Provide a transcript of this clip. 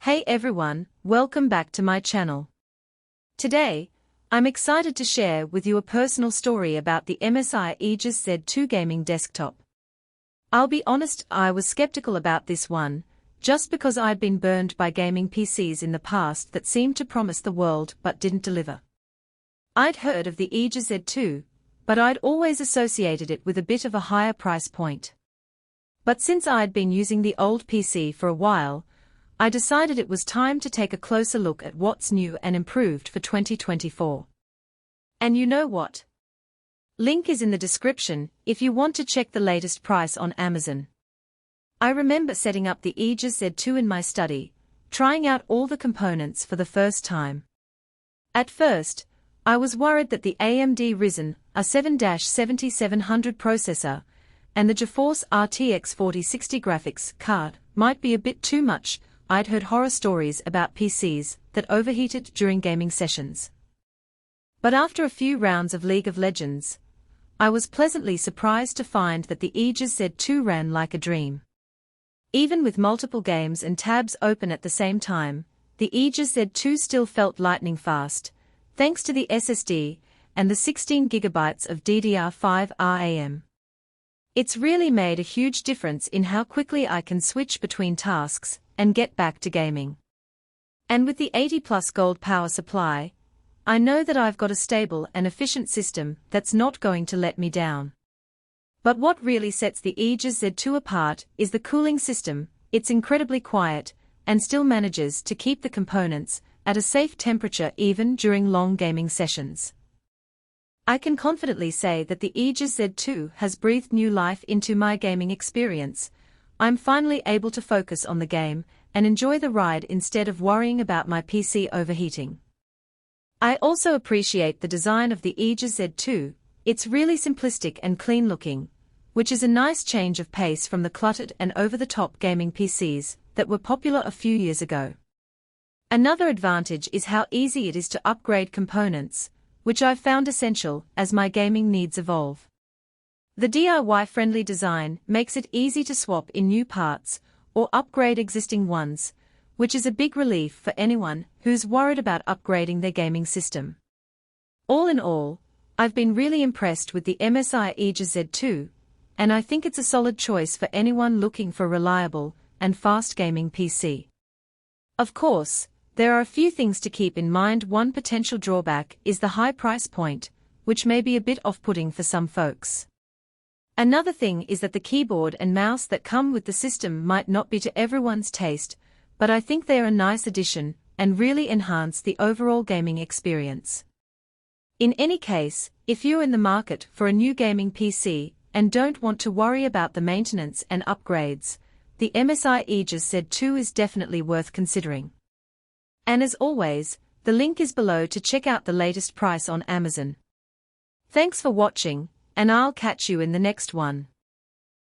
Hey everyone, welcome back to my channel. Today, I'm excited to share with you a personal story about the MSI Aegis Z2 gaming desktop. I'll be honest, I was skeptical about this one, just because I'd been burned by gaming PCs in the past that seemed to promise the world but didn't deliver. I'd heard of the Aegis Z2, but I'd always associated it with a bit of a higher price point. But since I'd been using the old PC for a while, I decided it was time to take a closer look at what's new and improved for 2024. And you know what? Link is in the description if you want to check the latest price on Amazon. I remember setting up the Aegis Z2 in my study, trying out all the components for the first time. At first, I was worried that the AMD Ryzen A7-7700 processor and the GeForce RTX 4060 graphics card might be a bit too much. I'd heard horror stories about PCs that overheated during gaming sessions. But after a few rounds of League of Legends, I was pleasantly surprised to find that the Aegis Z2 ran like a dream. Even with multiple games and tabs open at the same time, the Aegis Z2 still felt lightning fast, thanks to the SSD and the 16 GB of DDR5 RAM. It's really made a huge difference in how quickly I can switch between tasks and get back to gaming. And with the 80+ gold power supply, I know that I've got a stable and efficient system that's not going to let me down. But what really sets the Aegis Z2 apart is the cooling system. It's incredibly quiet and still manages to keep the components at a safe temperature even during long gaming sessions. I can confidently say that the Aegis Z2 has breathed new life into my gaming experience. I'm finally able to focus on the game and enjoy the ride instead of worrying about my PC overheating. I also appreciate the design of the Aegis Z2. It's really simplistic and clean looking, which is a nice change of pace from the cluttered and over-the-top gaming PCs that were popular a few years ago. Another advantage is how easy it is to upgrade components, which I've found essential as my gaming needs evolve. The DIY-friendly design makes it easy to swap in new parts or upgrade existing ones, which is a big relief for anyone who's worried about upgrading their gaming system. All in all, I've been really impressed with the MSI Aegis Z2, and I think it's a solid choice for anyone looking for a reliable and fast gaming PC. Of course, there are a few things to keep in mind. One potential drawback is the high price point, which may be a bit off-putting for some folks. Another thing is that the keyboard and mouse that come with the system might not be to everyone's taste, but I think they're a nice addition and really enhance the overall gaming experience. In any case, if you're in the market for a new gaming PC and don't want to worry about the maintenance and upgrades, the MSI Aegis Z2 is definitely worth considering. And as always, the link is below to check out the latest price on Amazon. Thanks for watching, and I'll catch you in the next one.